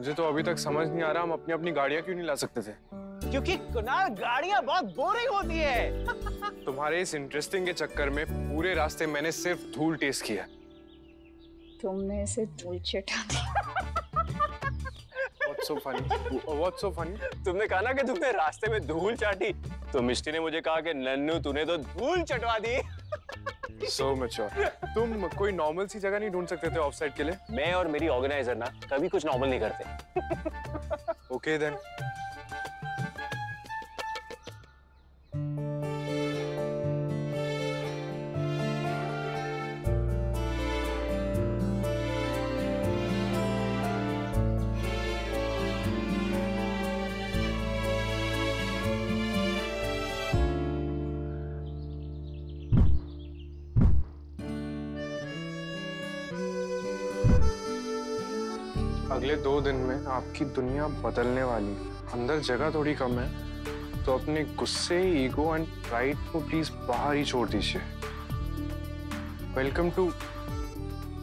मुझे तो अभी तक समझ नहीं आ रहा हम अपनी अपनी गाड़ियां क्यों नहीं ला सकते थे। क्योंकि कुणाल गाड़ियां बहुत बोरिंग होती है। तुम्हारे इस इंटरेस्टिंग के चक्कर में पूरे रास्ते मैंने सिर्फ धूल टेस्ट किया। तुमने इसे धूल चटा दी। What's so funny? What's so funny? तुमने कहा ना कि तुमने रास्ते में धूल चाटी, तो मिष्टी ने मुझे कहा कि नन्नू तूने तो धूल चटवा दी। So mature. तुम कोई नॉर्मल सी जगह नहीं ढूंढ सकते थे ऑफ साइड के लिए? मैं और मेरी ऑर्गेनाइजर ना कभी कुछ नॉर्मल नहीं करते। Okay then. अगले 2 दिन में आपकी दुनिया बदलने वाली है। अंदर जगह थोड़ी कम है, तो अपने गुस्से, ईगो एंड प्राइड को प्लीज बाहर ही छोड़ दीजिए। Welcome to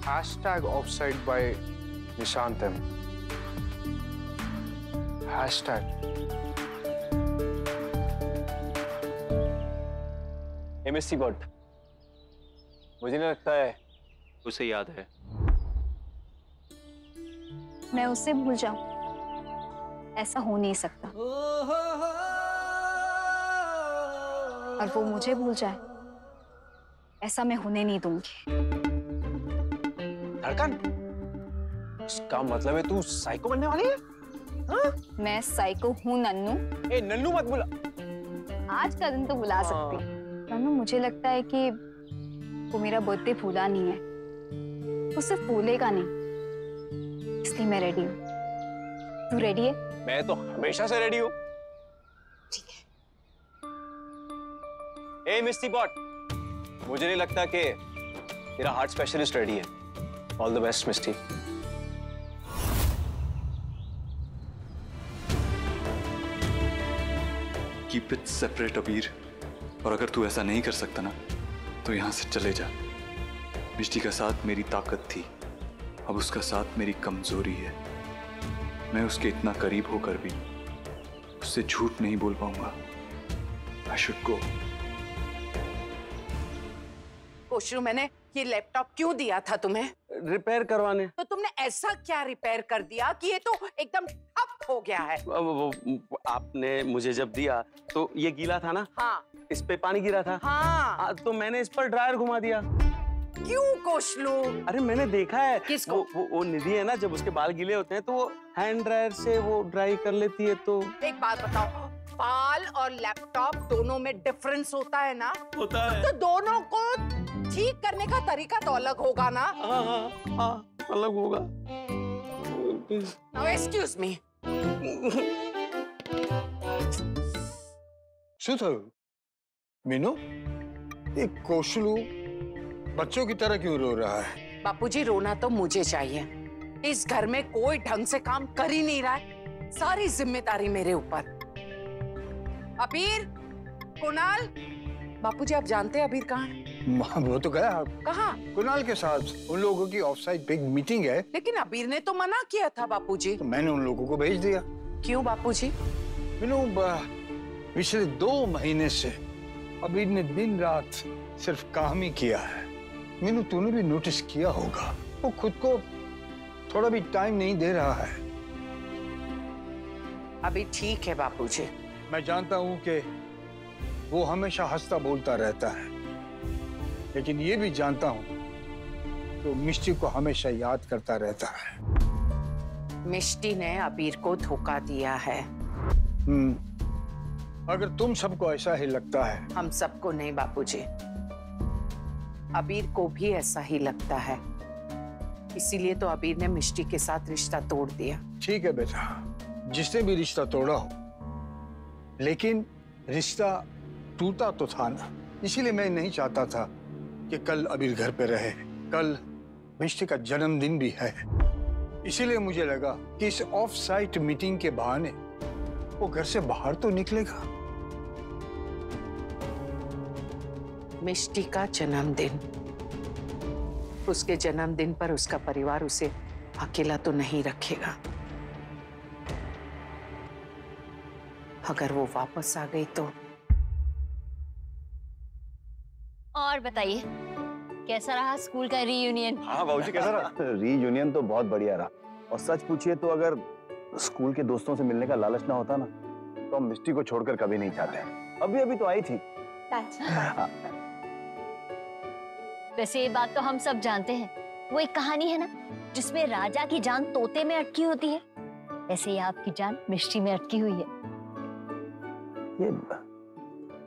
#offside by Nishant M. MSc bot, मुझे नहीं लगता है उसे याद है। मैं उसे भूल जाऊं, ऐसा हो नहीं सकता। और वो मुझे भूल जाए, ऐसा मैं होने नहीं दूंगी। धड़कन, इसका मतलब है तू साइको बनने वाली है? हाँ? मैं साइको हूँ नन्नू। ए नन्नू मत बुला। आज का दिन तो बुला सकती हूँ। नन्नू, मुझे लगता है कि वो मेरा बर्थडे भूला नहीं है। वो सिर्फ भूलेगा नहीं, इसलिए मैं रेडी हूँ। तू रेडी है? मैं तो हमेशा से रेडी हूँ। ठीक है। ए मिस्टी बॉट, मुझे नहीं लगता कि तेरा हार्ट स्पेशलिस्ट रेडी है। All the best Misti. Keep it separate Abir, और अगर तू ऐसा नहीं कर सकता ना तो यहां से चले जा। मिष्टी का साथ मेरी ताकत थी, अब उसका साथ मेरी कमजोरी है। मैं उसके इतना करीब होकर भी उससे झूठ नहीं बोल पाऊंगा। I should go. कोशरू, मैंने ये लैपटॉप क्यों दिया था तुम्हें? रिपेयर करवाने। तो तुमने ऐसा क्या रिपेयर कर दिया कि ये तो एकदम ठप हो गया है? वो आपने मुझे जब दिया तो ये गीला था ना? हाँ। इस पे पानी गिरा था। हाँ। तो मैंने इस पर ड्रायर घुमा दिया। क्यों कोशलू? अरे मैंने देखा है। किसको? वो निधि है ना, जब उसके बाल गीले होते हैं तो वो हैंड ड्रायर से वो ड्राई कर लेती है। तो एक बात बताओ, बाल और लैपटॉप दोनों में डिफरेंस होता है ना? होता है। तो दोनों को ठीक करने का तरीका तो अलग होगा ना? हाँ, अलग होगा। Now excuse me. શું થયું मीनू? ये कोशलू बच्चों की तरह क्यों रो रहा है? बापूजी, रोना तो मुझे चाहिए। इस घर में कोई ढंग से काम कर ही नहीं रहा है, सारी जिम्मेदारी मेरे ऊपर। अबीर, कुणाल, बापूजी आप जानते हैं अबीर कहाँ है? वो तो गया कहाँ? कुणाल के साथ। उन लोगों की ऑफसाइड बिग मीटिंग है। लेकिन अबीर ने तो मना किया था बापूजी। तो मैंने उन लोगों को भेज दिया। क्यों बापूजी? मीनू, पिछले 2 महीने से अबीर ने दिन रात सिर्फ काम ही किया है। मीनू, तूने भी नोटिस किया होगा, वो खुद को थोड़ा भी टाइम नहीं दे रहा है। अभी ठीक है बापूजी। मैं जानता हूँ कि वो हमेशा हंसता बोलता रहता है, लेकिन ये भी जानता हूँ कि वो मिष्टी को हमेशा याद करता रहता है। मिष्टी ने अबीर को धोखा दिया है। अगर तुम सबको ऐसा ही लगता है। हम सबको नहीं बापूजी, अबीर को भी ऐसा ही लगता है। इसीलिए तो अबीर ने मिष्टी के साथ रिश्ता तोड़ दिया। ठीक है बेटा, जिसने भी रिश्ता तोड़ा हो, लेकिन रिश्ता टूटा तो था ना। इसीलिए मैं नहीं चाहता था कि कल अबीर घर पे रहे। कल मिष्टी का जन्मदिन भी है, इसीलिए मुझे लगा कि इस ऑफ साइट मीटिंग के बहाने वो घर से बाहर तो निकलेगा। मिष्टी का जन्मदिन, उसके जन्मदिन पर उसका परिवार उसे अकेला तो नहीं रखेगा। अगर वो वापस आ गई तो। और बताइए कैसा रहा स्कूल का रीयूनियन? हाँ बाबूजी, कैसा रहा? रीयूनियन तो बहुत बढ़िया रहा। और सच पूछिए तो अगर स्कूल के दोस्तों से मिलने का लालच ना होता ना तो हम मिष्टी को छोड़कर कभी नहीं चाहते। अभी अभी तो आई थी। वैसे ये बात तो हम सब जानते हैं, वो एक कहानी है ना जिसमें राजा की जान तोते में अटकी होती है, ऐसे ही आपकी जान मिष्टी में अटकी हुई है। ये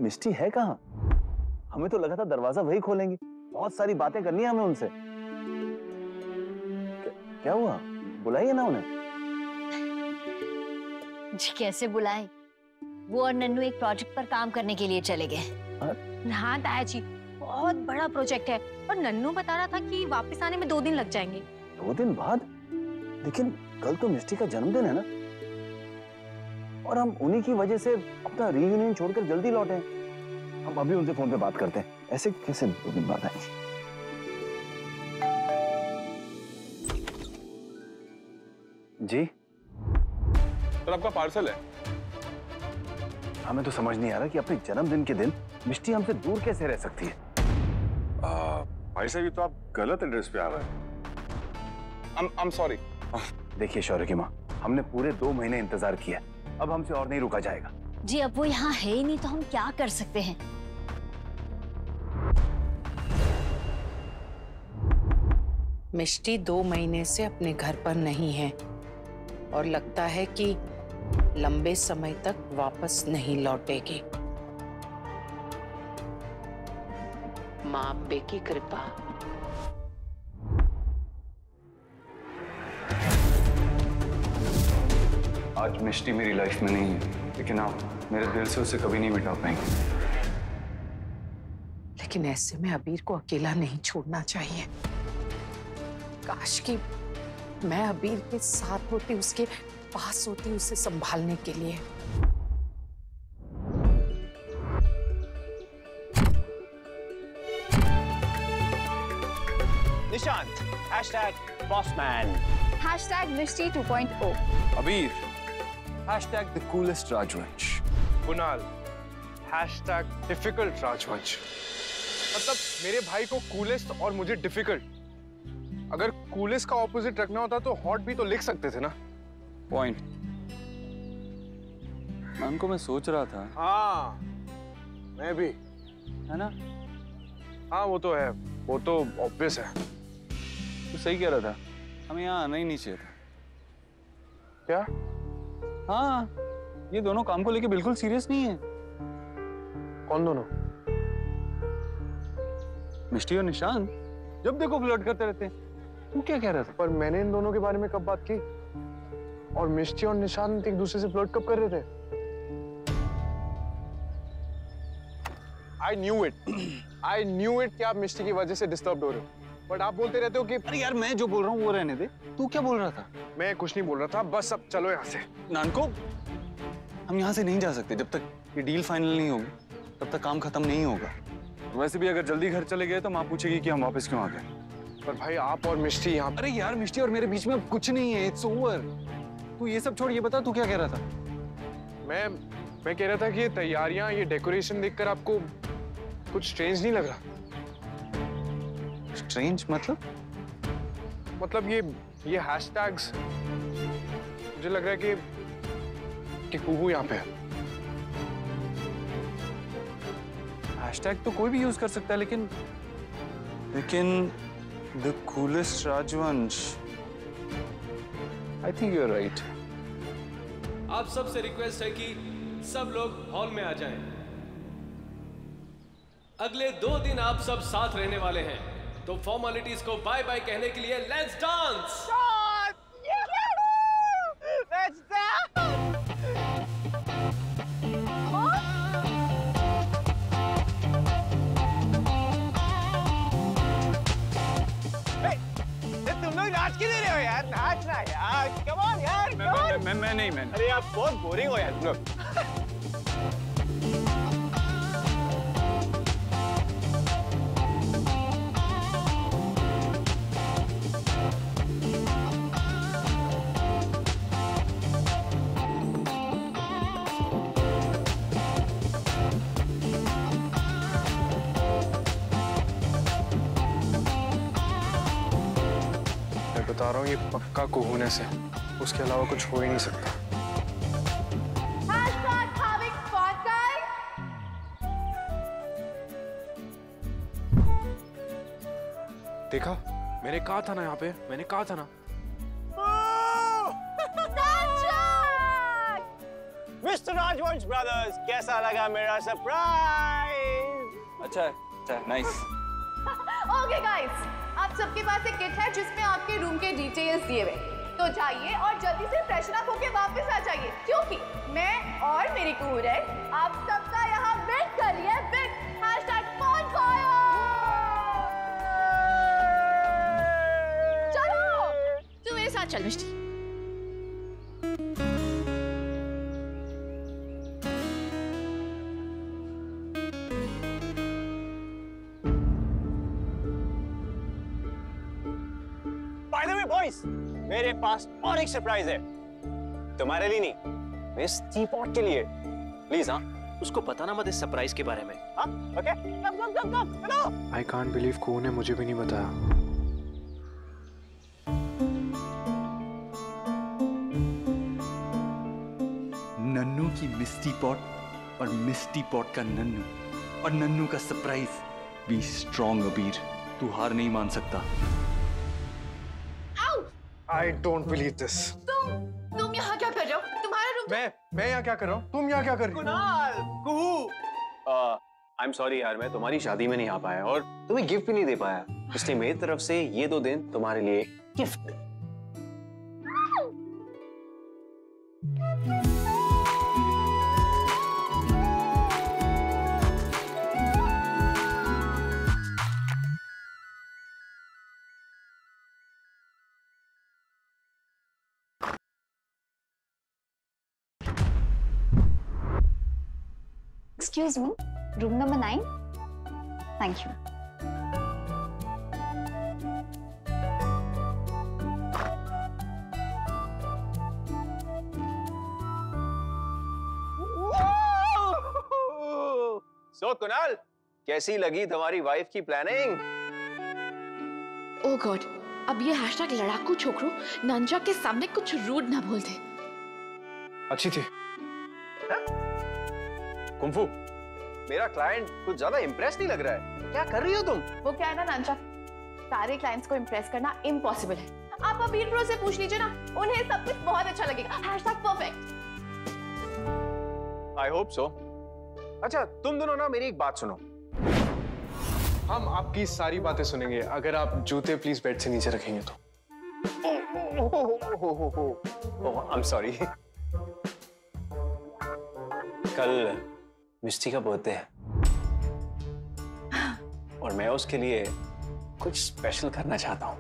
मिष्टी है कहाँ? हमें तो लगा था दरवाजा वही खोलेंगी, बहुत सारी बातें करनी है हमें उनसे। क्या हुआ? बुलाइए ना उन्हें। जी कैसे बुलाएं? वो और नन्नू एक प्रोजेक्ट पर काम करने के लिए चले गए। हाँ ताया जी, बहुत बड़ा प्रोजेक्ट है और नन्नू बता रहा था कि वापस आने में 2 दिन लग जाएंगे। 2 दिन बाद? लेकिन कल तो मिष्टी का जन्मदिन है ना, और हम उन्हीं की वजह से अपना रीयूनियन छोड़कर जल्दी लौटे। हम अभी उनसे फोन पे बात करते हैं। ऐसे कैसे 2 दिन बाद आएंगे? जी तो आपका पार्सल है। हमें तो समझ नहीं आ रहा कि अपने जन्मदिन के दिन मिष्टी हमसे दूर कैसे रह सकती है। भाई साहब, ये तो आप गलत एड्रेस पे आ रहे हैं। I'm sorry। देखिए शौर्य की माँ, हमने पूरे 2 महीने इंतजार किया, अब हमसे और नहीं रुका जाएगा। जी अब वो यहाँ है ही नहीं तो हम क्या कर सकते हैं? मिष्टी 2 महीने से अपने घर पर नहीं है और लगता है कि लंबे समय तक वापस नहीं लौटेगी। मां अम्बे की कृपा। आज मिष्टी मेरी लाइफ में नहीं है, लेकिन आप मेरे दिल से उसे कभी नहीं मिटा पाएंगे। लेकिन ऐसे में अबीर को अकेला नहीं छोड़ना चाहिए। काश कि मैं अबीर के साथ होती, उसके पास होती उसे संभालने के लिए। निशांत #bossman, #Mishti 2.0, अबीर, #the coolest राजवंश। कुणाल, #difficult राजवंश। मतलब मेरे भाई को कूलेस्ट और मुझे डिफिकल्ट। अगर कूलेस्ट का ऑपोजिट रखना होता तो हॉट भी तो लिख सकते थे ना। पॉइंट। मैम को मैं सोच रहा था। हाँ मैं भी, है ना? हाँ वो तो है, वो तो ऑब्वियस है। तो सही कह रहा था, हमें यहाँ आना ही नहीं चाहिए था। क्या? हाँ, ये दोनों काम को लेके बिल्कुल सीरियस नहीं है। कौन दोनों? मिष्टी और निशांत जब देखो फ्लर्ट करते रहते हैं। तू क्या कह रहा था? पर मैंने इन दोनों के बारे में कब बात की? और मिष्टी और निशांत एक दूसरे से फ्लर्ट कब कर रहे थे? I knew it कि आप मिष्टी की वजह से डिस्टर्ब हो रहे हो, बट आप बोलते रहते हो कि अरे यार, मैं जो बोल रहा हूँ वो रहने दे। तू क्या बोल रहा था? मैं कुछ नहीं बोल रहा था, बस अब चलो यहाँ से। नानको, हम यहाँ से नहीं जा सकते जब तक ये डील फाइनल नहीं होगी, तब तक काम खत्म नहीं होगा। वैसे भी अगर जल्दी घर चले गए तो माँ पूछेगी कि हम वापस क्यों आ गए। पर भाई आप और मिष्टी यहाँ। अरे यार, मिष्टी और मेरे बीच में अब कुछ नहीं है, इट्स ओवर। तू ये सब छोड़, ये बता तू क्या कह रहा था? मैं कह रहा था कि ये तैयारियां, ये डेकोरेशन देखकर आपको कुछ स्ट्रेंज नहीं लग रहा? स्ट्रेंज मतलब? मतलब ये हैशटैग्स, मुझे लग रहा है कि कुहू यहाँ पे है। हैशटैग तो कोई भी यूज कर सकता है, लेकिन the coolest Rajvansh, I think you are right. आप सबसे रिक्वेस्ट है कि सब लोग हॉल में आ जाएं। अगले 2 दिन आप सब साथ रहने वाले हैं, तो फॉर्मेलिटीज को बाय बाय कहने के लिए लेट्स डांस। तुम लोग नाच क्यों दे रहे हो यार? नाचना यार, कम ऑन यार, कम ऑन। मैं नहीं। अरे आप बहुत बोरिंग हो यार तुम लोग। बता रहा हूँ ये पक्का कुहूने से, उसके अलावा कुछ हो ही नहीं सकता। देखा, मैंने कहा था ना, यहाँ पे मैंने कहा था ना। मिस्टर राजवंश ब्रदर्स, कैसा लगा मेरा सरप्राइज? अच्छा नाइस। ओके गाइस, आप सबके पास एक किट है जिसमें आपके रूम के डिटेल्स दिए हुए, तो जाइए और जल्दी से फ्रेशन अप होके वापस आ जाइए, क्योंकि मैं और मेरी कुहूने आप सबका यहाँ वेट कर रही है विद #bonfire। चलो तू मेरे साथ चल मिष्टी। बाय द वे बॉयज, मेरे पास और एक सरप्राइज है। तुम्हारे लिए नहीं, मिस टीपॉट के लिए। प्लीज हाँ, उसको बताना मत इस सरप्राइज के बारे में। हाँ ओके, कम चलो। आई कांट बिलीव कुहू ने मुझे भी नहीं बताया। नन्नू की मिस्टी पॉट और मिस्टी पॉट का नन्नू और नन्नू का सरप्राइज। बी स्ट्रॉन्ग अबीर, तू हार नहीं मान सकता। I don't believe this. तुम यहाँ क्या कर रहे हो? तुम्हारा रूम। मैं यहाँ क्या कर रहा हूँ? तुम यहाँ क्या कर रही हो? कुणाल, कुहू, आई एम सॉरी यार, मैं तुम्हारी शादी में नहीं आ पाया और तुम्हें गिफ्ट भी नहीं दे पाया, इसलिए मेरी तरफ से ये 2 दिन तुम्हारे लिए gift. Excuse me, room number 9. Thank you. सो कुणाल, कैसी लगी तुम्हारी वाइफ की प्लानिंग? ओह गॉड, अब ये हैशटैग लड़ाकू छोकरू नंजा के सामने कुछ रूड ना बोल दे। अच्छी थी। कुंफू, मेरा क्लाइंट कुछ ज्यादा इम्प्रेस नहीं लग रहा है, क्या कर रही हो तुम? वो क्या है ना नांचा, सारे क्लाइंट्स को इम्प्रेस करना इम्पॉसिबल है। आप अबीर प्रो से पूछ लीजिए ना, उन्हें सब कुछ बहुत अच्छा लगेगा। #परफेक्ट। I hope so. अच्छा तुम दोनों ना मेरी एक बात सुनो। हम आपकी सारी बातें सुनेंगे अगर आप जूते प्लीज बेड से नीचे रखेंगे तो। I am sorry. कल मिस्टी का बर्थडे है और मैं उसके लिए कुछ स्पेशल करना चाहता हूँ।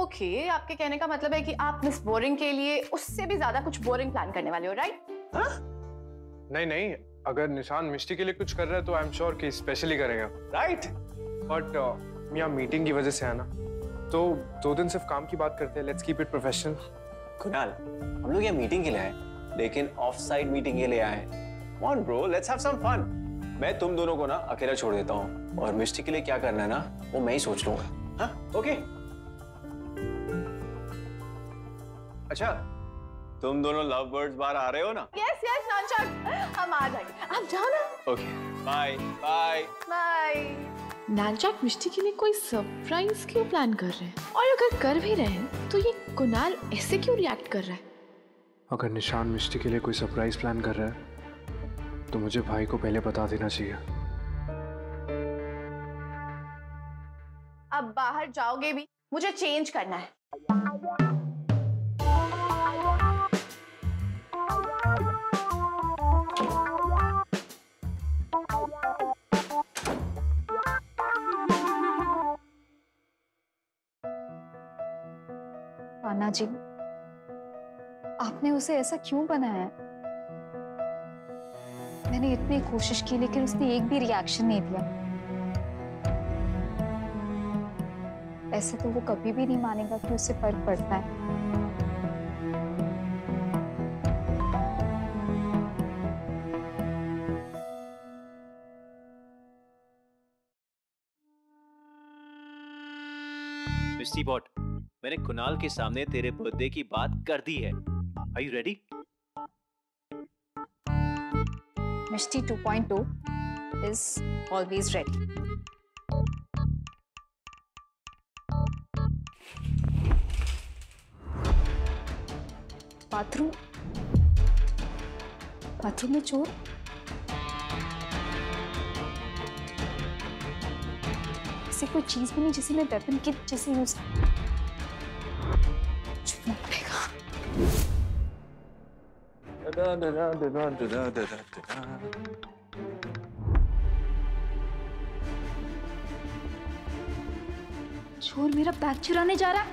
ओके, आपके कहने का मतलब है कि आप मिस बोरिंग के लिए उससे भी ज्यादा कुछ बोरिंग प्लान करने वाले हो, राइट? नहीं, अगर निशान मिष्टी के लिए कुछ कर रहा है तो आई एम श्योर कि स्पेशली करेगा, राइट? बट यहाँ मीटिंग की वजह से है ना, तो 2 दिन सिर्फ काम की बात करते हैं। Let's keep it professional. Kunal, हम लोग यहाँ मीटिंग के लिए आए, लेकिन ऑफ साइड मीटिंग के लिए आए। Come on bro, let's have some fun. मैं तुम दोनों को ना अकेला छोड़ देता हूँ और मिस्टी के लिए क्या करना है ना, वो मैं ही सोच लूंगा। हाँ, ओके? अच्छा, तुम दोनों लव बर्ड्स बाहर आ रहे हो ना? यस नांचा, हम आ जाएंगे, आप जाओ ना। Okay, bye bye bye. नानचाक मिष्टी के लिए कोई सरप्राइज क्यों प्लान कर रहे हैं? और अगर कर भी रहे हैं तो ये कुणाल ऐसे क्यों रिएक्ट कर रहा है? अगर निशान मिष्टी के लिए कोई सरप्राइज प्लान कर रहा है तो मुझे भाई को पहले बता देना चाहिए। अब बाहर जाओगे भी, मुझे चेंज करना है। आना जी, आपने उसे ऐसा क्यों बनाया? मैंने इतनी कोशिश की लेकिन उसने एक भी रिएक्शन नहीं दिया। ऐसे तो वो कभी भी नहीं मानेगा कि उससे फर्क पड़ता है। मिस्टी पॉट, मैंने कुणाल के सामने तेरे बर्थडे की बात कर दी है। Are you ready? Mishti 2.2 is always ready. Bathroom में चोर? ऐसी कोई चीज भी नहीं जिसे मैं वेपन की जैसे यूज छुपना पड़ेगा। चोर मेरा बैग चुराने जा रहा है।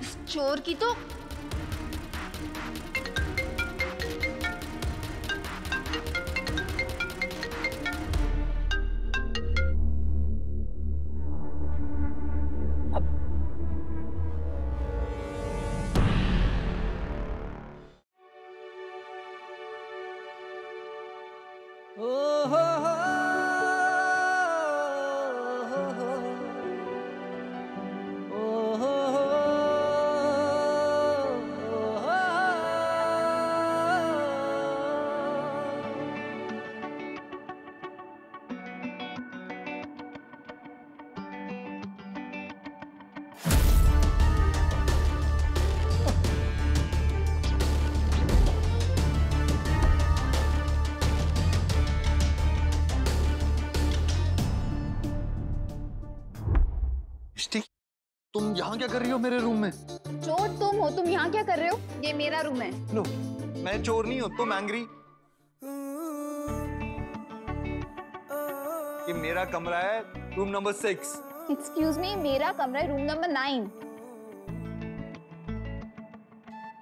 इस चोर की तो तुम यहाँ क्या कर रही हो मेरे रूम में? चोर तुम हो, तुम यहाँ क्या कर रहे हो? ये मेरा रूम है। नो, मैं चोर नहीं हूँ, तुम एंग्री। ये मेरा कमरा है, रूम नंबर 6। एक्सक्यूज मी, मेरा कमरा है रूम नंबर 9।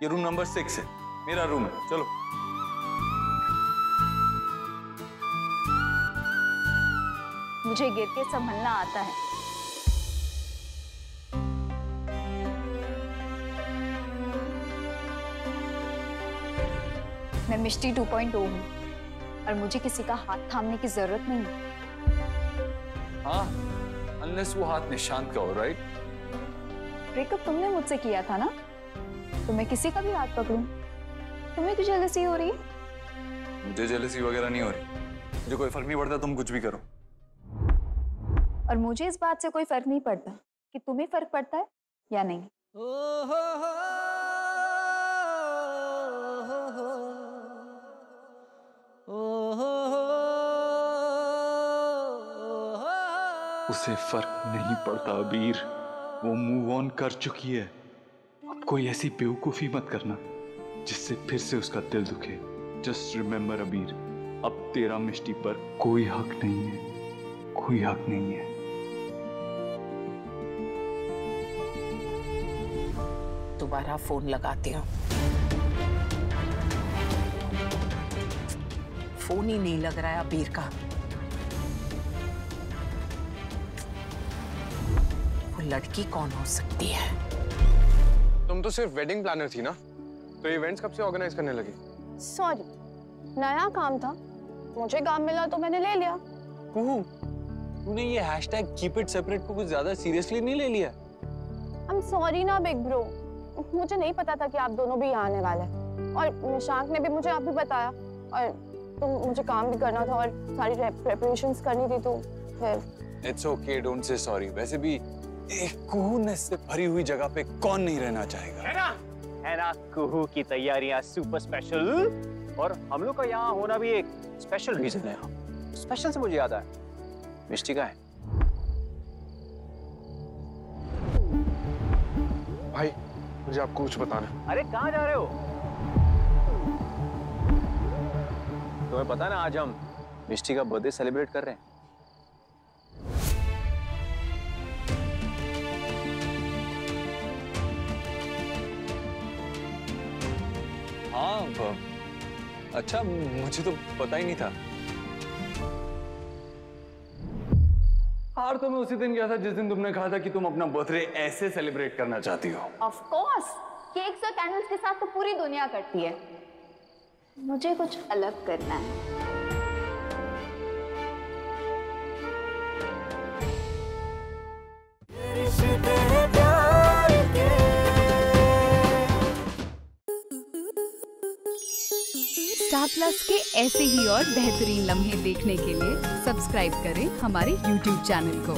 ये रूम नंबर 6 है, मेरा रूम है। चलो। मुझे गिर के संभलना आता है। मैं मिष्टी 2.0 हूँ और मुझे किसी का हाथ थामने की जरूरत नहीं है। हाँ, अनलेस वो हाथ निशांत का हो, राइट? ब्रेकअप तुमने मुझसे किया था ना, तो मैं किसी का भी हाथ पकड़ूं? तुम्हें क्यों जेलसी हो रही है? मुझे जेलसी वगैरह नहीं हो रही, मुझे कोई फर्क नहीं पड़ता, तुम कुछ भी करो। और मुझे इस बात से कोई फर्क नहीं पड़ता कि तुम्हें फर्क पड़ता है या नहीं। उसे फर्क नहीं पड़ता अबीर, वो मूव ऑन कर चुकी है। अब कोई ऐसी बेवकूफी मत करना जिससे फिर से उसका दिल दुखे। जस्ट रिमेम्बर अबीर, अब तेरा मिष्टी पर कोई हक नहीं है, कोई हक नहीं है। दोबारा फोन लगाती हूँ। फोन ही नहीं लग रहा है अबीर का। वो लड़की कौन हो सकती है? तुम तो सिर्फ वेडिंग प्लानर थी ना, तो इवेंट्स कब से ऑर्गेनाइज करने लगी? सॉरी, नया काम था, मुझे काम मिला तो मैंने ले लिया। कुहू, तूने ये हैशटैग कीप इट सेपरेट को कुछ ज्यादा सीरियसली नहीं ले लिया? आई एम सॉरी ना बिग ब्रो, मुझे नहीं पता था कि आप दोनों भी यहाँ आने वाले हैं, और निशांत ने भी मुझे आप भी बताया, और तो मुझे काम भी करना था और सारी प्रिपरेशंस करनी थी, तो फिर it's okay, don't say sorry. वैसे भी एक कुहूनेस से भरी हुई जगह पे कौन नहीं रहना चाहेगा? है ना, कुहू की तैयारियां सुपर स्पेशल, और हम लोग का यहाँ होना भी एक स्पेशल रीजन है। स्पेशल से मुझे याद आया, मिष्टी का है। भाई मुझे आपको कुछ बताना है। अरे कहाँ जा रहे हो? तुम्हें पता ना, आज हम मिष्टी का बर्थडे सेलिब्रेट कर रहे हैं। हाँ, अच्छा, मुझे तो पता ही नहीं था। हार तो मैं उसी दिन गया था जिस दिन तुमने कहा था कि तुम अपना बर्थडे ऐसे सेलिब्रेट करना चाहती हो। ऑफ कोर्स, केक्स और कैंडल्स के साथ तो पूरी दुनिया करती है, मुझे कुछ अलग करना है। प्लस के ऐसे ही और बेहतरीन लम्हे देखने के लिए सब्सक्राइब करें हमारे YouTube चैनल को।